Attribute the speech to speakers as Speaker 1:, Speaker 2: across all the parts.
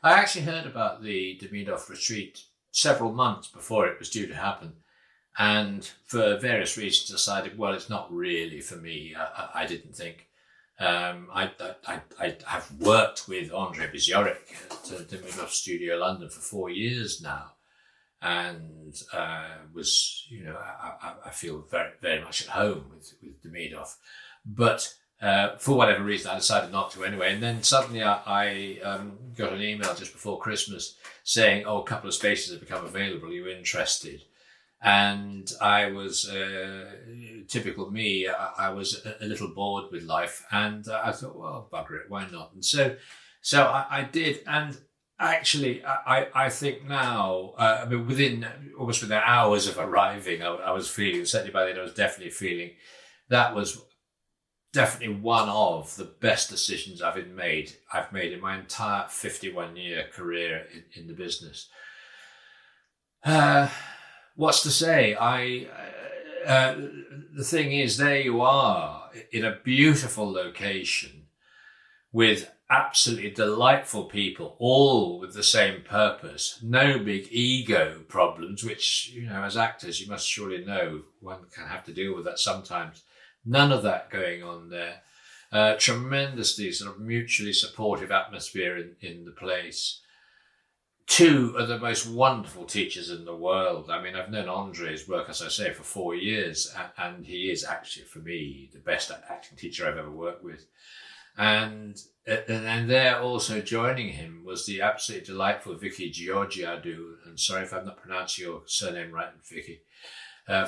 Speaker 1: I actually heard about the Demidov Retreat several months before it was due to happen. And for various reasons decided, well, it's not really for me. I didn't think. I have worked with Andrei Bizyorek at the Demidov Studio London for 4 years now, and was, I feel very, very much at home with Demidov. But for whatever reason, I decided not to anyway. And then suddenly I got an email just before Christmas saying, a couple of spaces have become available. Are you interested? And I was, typical me, I was a little bored with life, and I thought, well, bugger it, why not? And so I did, and actually, I think now, almost within hours of arriving, I was feeling, certainly by then I was definitely feeling, that was definitely one of the best decisions I've made in my entire 51-year career in the business. What's to say? The thing is, there you are in a beautiful location with absolutely delightful people, all with the same purpose. No big ego problems, which, as actors, you must surely know one can have to deal with that sometimes. None of that going on there. Tremendously sort of mutually supportive atmosphere in the place. Two of the most wonderful teachers in the world. I mean, I've known Andrei's work, as I say, for 4 years, and he is actually, for me, the best acting teacher I've ever worked with. And there also joining him was the absolutely delightful Vicky Georgiadou, and sorry if I'm not pronouncing your surname right, Vicky,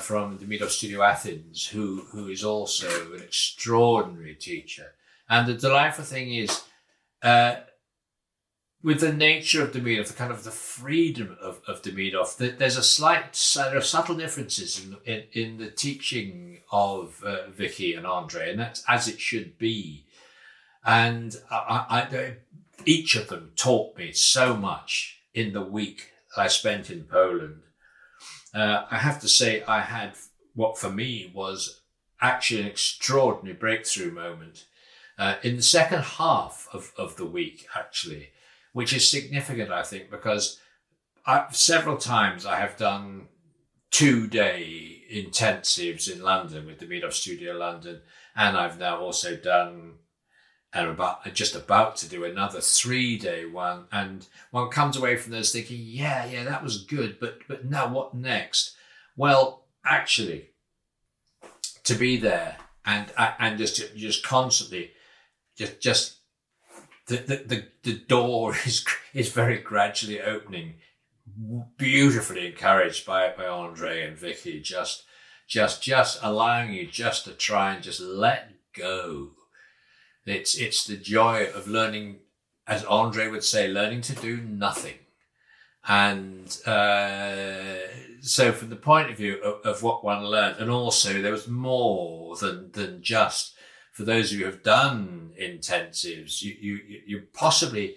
Speaker 1: from Demidov Studio Athens, who is also an extraordinary teacher. And the delightful thing is, with the nature of Demidov, the kind of the freedom of Demidov, there's there are subtle differences in the teaching of Vicky and Andrei, and that's as it should be. And each of them taught me so much in the week I spent in Poland. I have to say I had what for me was actually an extraordinary breakthrough moment in the second half of the week, actually, which is significant, I think, because several times I have done 2-day intensives in London with Demidov Studio London, and I've now also done, and just about to do another 3-day one, and one comes away from those thinking, yeah, that was good, but now what next? Well, actually, to be there and just constantly, just the door is very gradually opening, beautifully encouraged by Andrei and Vicky, just allowing you just to try and just let go. It's the joy of learning, as Andrei would say, learning to do nothing. And so from the point of view of what one learned, and also there was more than just, for those of you who have done intensives, you possibly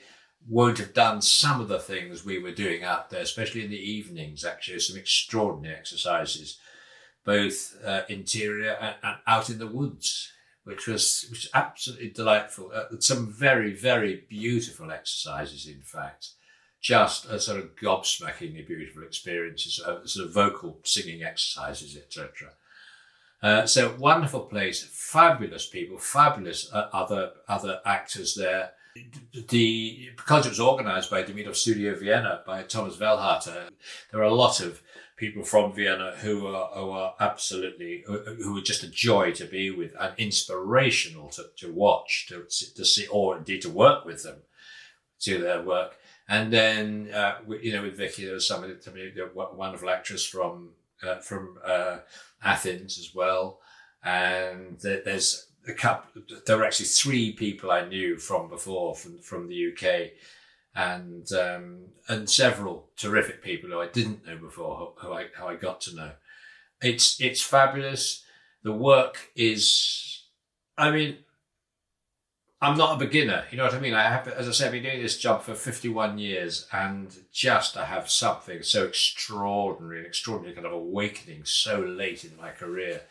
Speaker 1: won't have done some of the things we were doing out there, especially in the evenings, actually, some extraordinary exercises, both interior and out in the woods, which was absolutely delightful. Some very, very beautiful exercises, in fact, just a sort of gobsmackingly beautiful experiences, sort of vocal singing exercises, etc. So wonderful place, fabulous people, fabulous other actors there. Because it was organised by Demidov Studio Vienna, by Thomas Wellharter, there are a lot of people from Vienna who are absolutely, who are just a joy to be with and inspirational to watch, to see, or indeed to work with them, to their work. And then, with Vicky, there was somebody, a wonderful actress from Athens as well. And there's a couple, there were actually 3 people I knew from before, from the UK, and several terrific people who I didn't know before, who I got to know. It's fabulous. The work is, I mean, I'm not a beginner, you know what I mean? As I said, I've been doing this job for 51 years, and just to have something so extraordinary, an extraordinary kind of awakening so late in my career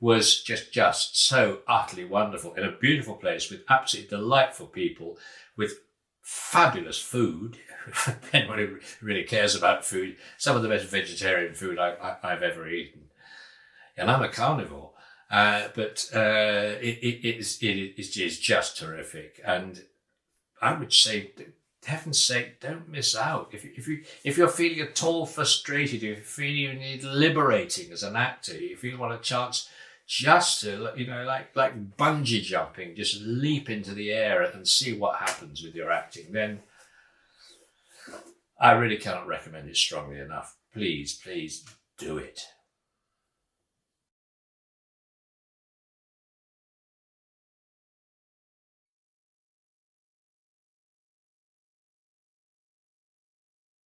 Speaker 1: was just so utterly wonderful, in a beautiful place with absolutely delightful people, with fabulous food. Anyone who really cares about food, some of the best vegetarian food I've ever eaten. And I'm a carnivore, but it is just terrific. And I would say, heaven's sake, don't miss out. If you're feeling at all frustrated, if you feel you need liberating as an actor, if you want a chance just to, like bungee jumping, just leap into the air and see what happens with your acting, then I really cannot recommend it strongly enough. Please do it.